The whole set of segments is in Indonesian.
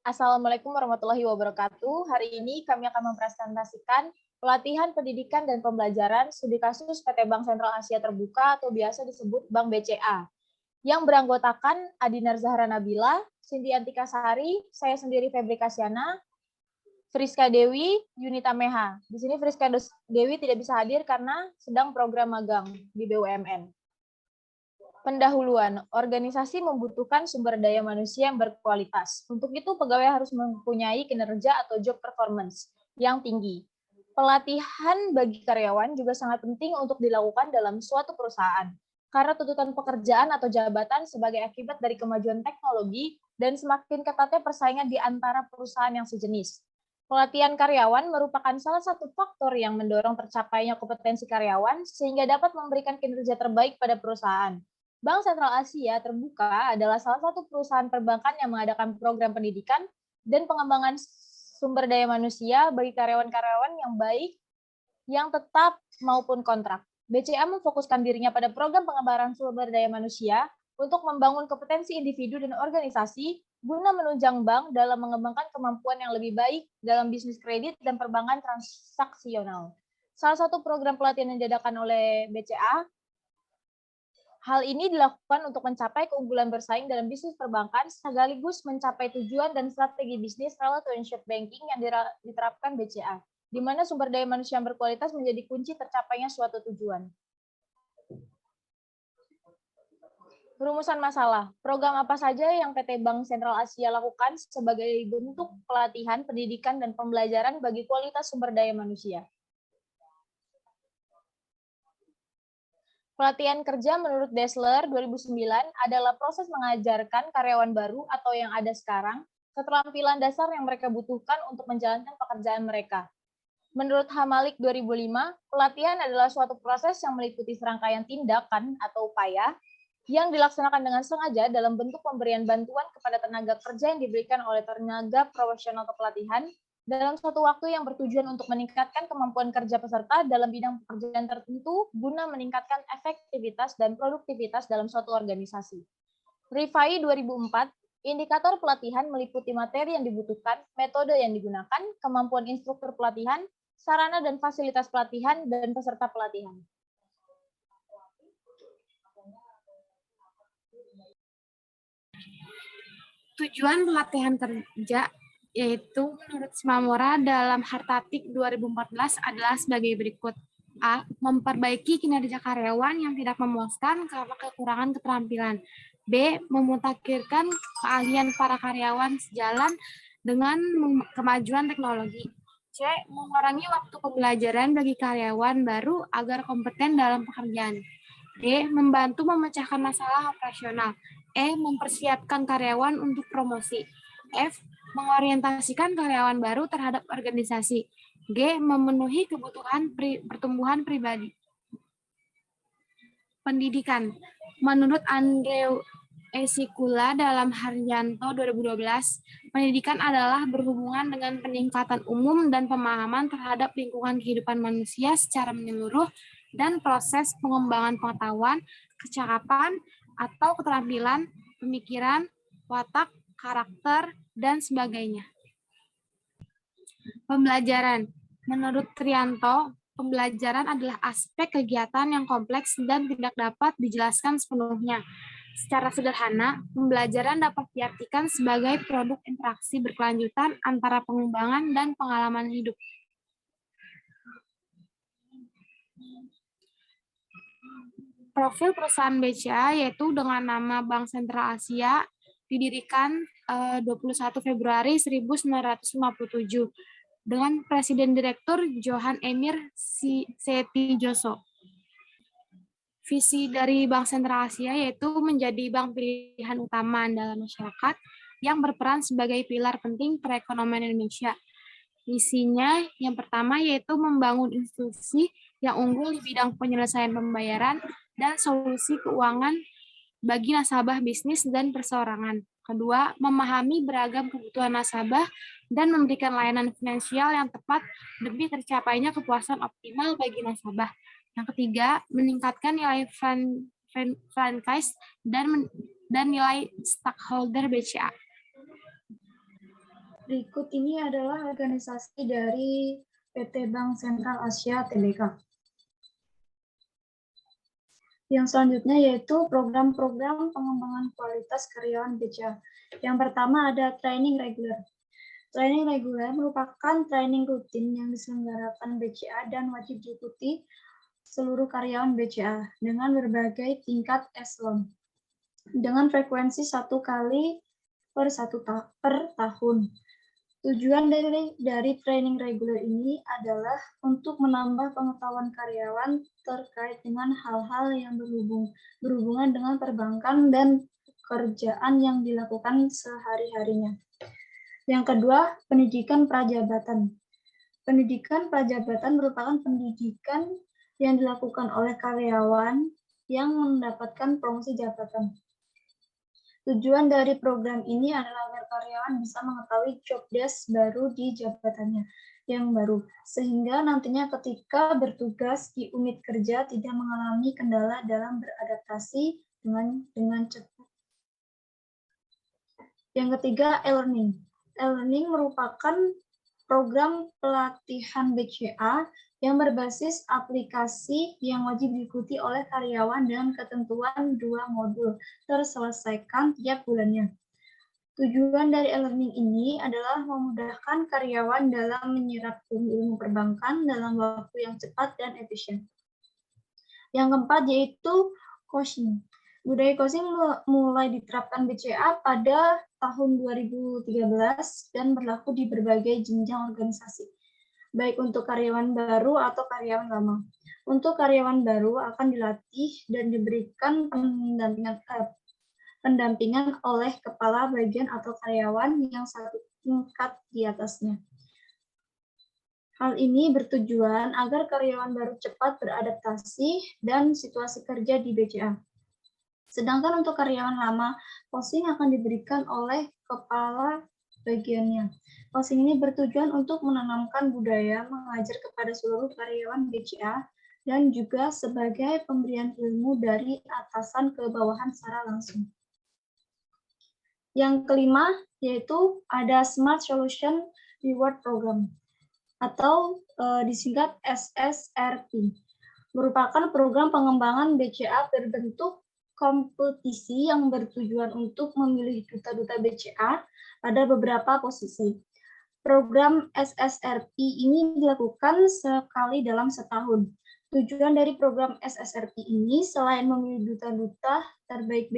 Assalamualaikum warahmatullahi wabarakatuh. Hari ini kami akan mempresentasikan pelatihan pendidikan dan pembelajaran studi kasus PT Bank Sentral Asia Terbuka atau biasa disebut Bank BCA yang beranggotakan Adinar Zahra Nabila, Cindy Antika Sari, saya sendiri Febri Kasyana, Friska Dewi, Yunita Meha. Di sini Friska Dewi tidak bisa hadir karena sedang program magang di BUMN. Pendahuluan, organisasi membutuhkan sumber daya manusia yang berkualitas. Untuk itu, pegawai harus mempunyai kinerja atau job performance yang tinggi. Pelatihan bagi karyawan juga sangat penting untuk dilakukan dalam suatu perusahaan, karena tuntutan pekerjaan atau jabatan sebagai akibat dari kemajuan teknologi dan semakin ketatnya persaingan di antara perusahaan yang sejenis. Pelatihan karyawan merupakan salah satu faktor yang mendorong tercapainya kompetensi karyawan sehingga dapat memberikan kinerja terbaik pada perusahaan. Bank Sentral Asia Terbuka adalah salah satu perusahaan perbankan yang mengadakan program pendidikan dan pengembangan sumber daya manusia bagi karyawan-karyawan yang baik, yang tetap maupun kontrak. BCA memfokuskan dirinya pada program pengembangan sumber daya manusia untuk membangun kompetensi individu dan organisasi guna menunjang bank dalam mengembangkan kemampuan yang lebih baik dalam bisnis kredit dan perbankan transaksional. Salah satu program pelatihan yang diadakan oleh BCA, hal ini dilakukan untuk mencapai keunggulan bersaing dalam bisnis perbankan sekaligus mencapai tujuan dan strategi bisnis relationship banking yang diterapkan BCA, di mana sumber daya manusia yang berkualitas menjadi kunci tercapainya suatu tujuan. Rumusan masalah, program apa saja yang PT Bank Sentral Asia lakukan sebagai bentuk pelatihan, pendidikan, dan pembelajaran bagi kualitas sumber daya manusia? Pelatihan kerja menurut Dassler 2009 adalah proses mengajarkan karyawan baru atau yang ada sekarang keterampilan dasar yang mereka butuhkan untuk menjalankan pekerjaan mereka. Menurut Hamalik 2005, pelatihan adalah suatu proses yang meliputi serangkaian tindakan atau upaya yang dilaksanakan dengan sengaja dalam bentuk pemberian bantuan kepada tenaga kerja yang diberikan oleh tenaga profesional kepelatihan dalam suatu waktu yang bertujuan untuk meningkatkan kemampuan kerja peserta dalam bidang pekerjaan tertentu guna meningkatkan efektivitas dan produktivitas dalam suatu organisasi. Rifai 2004, indikator pelatihan meliputi materi yang dibutuhkan, metode yang digunakan, kemampuan instruktur pelatihan, sarana dan fasilitas pelatihan, dan peserta pelatihan. Tujuan pelatihan kerja yaitu menurut Simamora dalam Hartatik 2014 adalah sebagai berikut. A. Memperbaiki kinerja karyawan yang tidak memuaskan karena kekurangan keterampilan. B. Memutakhirkan keahlian para karyawan sejalan dengan kemajuan teknologi. C. Mengurangi waktu pembelajaran bagi karyawan baru agar kompeten dalam pekerjaan. D. Membantu memecahkan masalah operasional. E. Mempersiapkan karyawan untuk promosi. F. Mengorientasikan karyawan baru terhadap organisasi. G. Memenuhi kebutuhan pertumbuhan pribadi. Pendidikan. Menurut Andrew Esikula dalam Haryanto 2012, pendidikan adalah berhubungan dengan peningkatan umum dan pemahaman terhadap lingkungan kehidupan manusia secara menyeluruh dan proses pengembangan pengetahuan, kecakapan, atau keterampilan, pemikiran, watak, karakter, dan sebagainya. Pembelajaran. Menurut Trianto, pembelajaran adalah aspek kegiatan yang kompleks dan tidak dapat dijelaskan sepenuhnya. Secara sederhana, pembelajaran dapat diartikan sebagai produk interaksi berkelanjutan antara pengembangan dan pengalaman hidup. Profil perusahaan BCA yaitu dengan nama Bank Sentral Asia didirikan 21 Februari 1957 dengan Presiden Direktur Johan Emir Setijoso. Visi dari Bank Sentral Asia yaitu menjadi bank pilihan utama dalam masyarakat yang berperan sebagai pilar penting perekonomian Indonesia. Misinya yang pertama yaitu membangun institusi yang unggul di bidang penyelesaian pembayaran dan solusi keuangan bagi nasabah bisnis dan perseorangan. Kedua, memahami beragam kebutuhan nasabah dan memberikan layanan finansial yang tepat demi tercapainya kepuasan optimal bagi nasabah. Yang ketiga, meningkatkan nilai franchise dan nilai stakeholder BCA. Berikut ini adalah organisasi dari PT Bank Sentral Asia (TBK). Yang selanjutnya yaitu program-program pengembangan kualitas karyawan BCA. Yang pertama ada training reguler. Training reguler merupakan training rutin yang diselenggarakan BCA dan wajib diikuti seluruh karyawan BCA dengan berbagai tingkat eselon dengan frekuensi 1 kali per tahun. Tujuan dari training reguler ini adalah untuk menambah pengetahuan karyawan terkait dengan hal-hal yang berhubungan dengan perbankan dan pekerjaan yang dilakukan sehari-harinya. Yang kedua, pendidikan prajabatan. Pendidikan prajabatan merupakan pendidikan yang dilakukan oleh karyawan yang mendapatkan promosi jabatan. Tujuan dari program ini adalah agar karyawan bisa mengetahui job desk baru di jabatannya yang baru, sehingga nantinya ketika bertugas di unit kerja tidak mengalami kendala dalam beradaptasi dengan cepat. Yang ketiga, e-learning. E-learning merupakan program pelatihan BCA yang berbasis aplikasi yang wajib diikuti oleh karyawan dengan ketentuan 2 modul terselesaikan tiap bulannya. Tujuan dari e-learning ini adalah memudahkan karyawan dalam menyerap ilmu perbankan dalam waktu yang cepat dan efisien. Yang keempat yaitu coaching. Budaya coaching mulai diterapkan BCA pada tahun 2013 dan berlaku di berbagai jenjang organisasi, baik untuk karyawan baru atau karyawan lama. Untuk karyawan baru akan dilatih dan diberikan pendampingan oleh kepala bagian atau karyawan yang satu tingkat di atasnya. Hal ini bertujuan agar karyawan baru cepat beradaptasi dan situasi kerja di BCA. Sedangkan untuk karyawan lama, coaching akan diberikan oleh kepala bagiannya. Coaching ini bertujuan untuk menanamkan budaya mengajar kepada seluruh karyawan BCA dan juga sebagai pemberian ilmu dari atasan ke bawahan secara langsung. Yang kelima, yaitu ada Smart Solution Reward Program atau disingkat SSRP. Merupakan program pengembangan BCA berbentuk kompetisi yang bertujuan untuk memilih duta-duta BCA pada beberapa posisi. Program SSRP ini dilakukan sekali dalam setahun. Tujuan dari program SSRP ini selain memilih duta-duta terbaik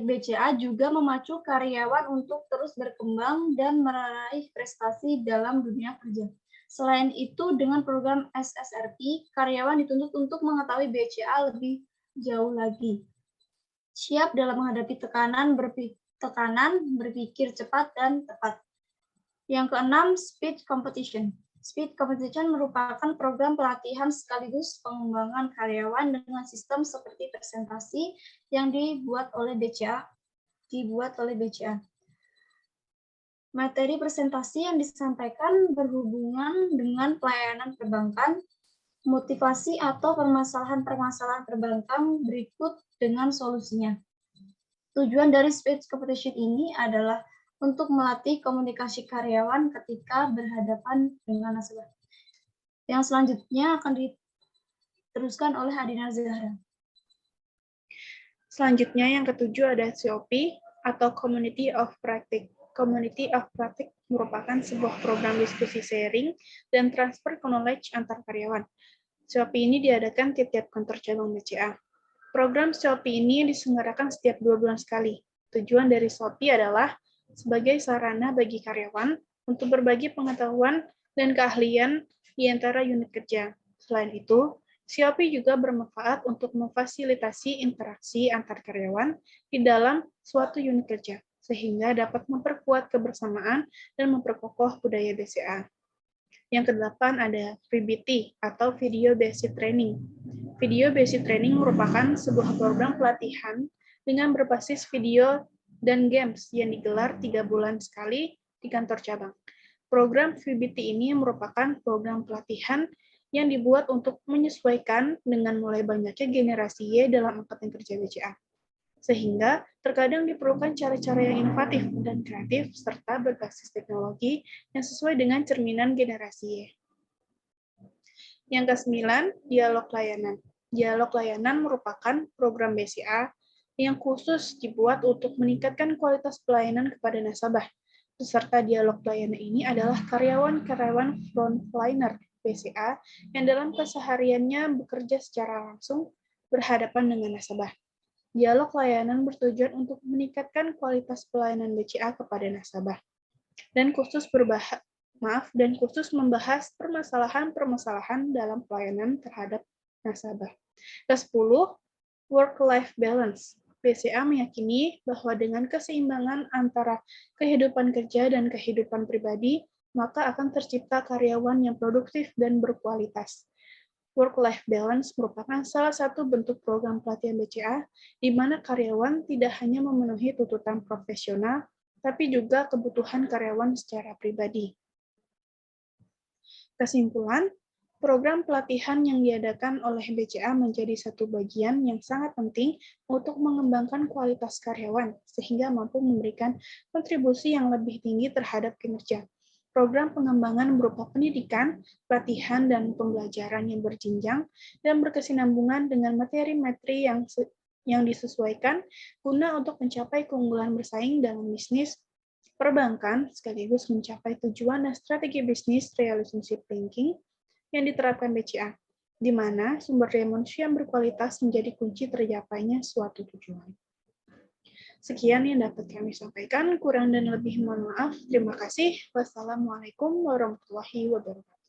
BCA, juga memacu karyawan untuk terus berkembang dan meraih prestasi dalam dunia kerja. Selain itu, dengan program SSRP, karyawan dituntut untuk mengetahui BCA lebih jauh lagi. Siap dalam menghadapi tekanan, berpikir cepat dan tepat. Yang keenam, Speed Competition. Speed Competition merupakan program pelatihan sekaligus pengembangan karyawan dengan sistem seperti presentasi yang dibuat oleh BCA. Materi presentasi yang disampaikan berhubungan dengan pelayanan perbankan, motivasi atau permasalahan-permasalahan perbankan berikut dengan solusinya. Tujuan dari Speed Competition ini adalah untuk melatih komunikasi karyawan ketika berhadapan dengan nasabah. Yang selanjutnya akan diteruskan oleh Adina Zahra. Selanjutnya yang ketujuh ada COP atau Community of Practice. Community of Practice merupakan sebuah program diskusi sharing dan transfer knowledge antar karyawan. COP ini diadakan tiap-tiap kantor cabang BCA. Program COP ini diselenggarakan setiap 2 bulan sekali. Tujuan dari COP adalah sebagai sarana bagi karyawan untuk berbagi pengetahuan dan keahlian di antara unit kerja. Selain itu, COP juga bermanfaat untuk memfasilitasi interaksi antar karyawan di dalam suatu unit kerja, sehingga dapat memperkuat kebersamaan dan memperkokoh budaya BCA. Yang kedelapan ada VBT atau Video Basic Training. Video Basic Training merupakan sebuah program pelatihan dengan berbasis video dan games yang digelar 3 bulan sekali di kantor cabang. Program VBT ini merupakan program pelatihan yang dibuat untuk menyesuaikan dengan mulai banyaknya generasi Y dalam angkatan kerja BCA. Sehingga terkadang diperlukan cara-cara yang inovatif dan kreatif serta berbasis teknologi yang sesuai dengan cerminan generasi Y. Yang ke-9, dialog layanan. Dialog layanan merupakan program BCA yang khusus dibuat untuk meningkatkan kualitas pelayanan kepada nasabah. Peserta dialog layanan ini adalah karyawan-karyawan frontliner BCA yang dalam kesehariannya bekerja secara langsung berhadapan dengan nasabah. Dialog layanan bertujuan untuk meningkatkan kualitas pelayanan BCA kepada nasabah dan khusus membahas permasalahan-permasalahan dalam pelayanan terhadap nasabah. Ke-10, work-life balance. BCA meyakini bahwa dengan keseimbangan antara kehidupan kerja dan kehidupan pribadi, maka akan tercipta karyawan yang produktif dan berkualitas. Work-life balance merupakan salah satu bentuk program pelatihan BCA, di mana karyawan tidak hanya memenuhi tuntutan profesional, tapi juga kebutuhan karyawan secara pribadi. Kesimpulan, program pelatihan yang diadakan oleh BCA menjadi satu bagian yang sangat penting untuk mengembangkan kualitas karyawan, sehingga mampu memberikan kontribusi yang lebih tinggi terhadap kinerja. Program pengembangan berupa pendidikan, pelatihan, dan pembelajaran yang berjenjang dan berkesinambungan dengan materi-materi yang disesuaikan guna untuk mencapai keunggulan bersaing dalam bisnis perbankan sekaligus mencapai tujuan dan strategi bisnis relationship banking yang diterapkan BCA, di mana sumber daya manusia yang berkualitas menjadi kunci tercapainya suatu tujuan. Sekian yang dapat kami sampaikan, kurang dan lebih mohon maaf. Terima kasih. Wassalamualaikum warahmatullahi wabarakatuh.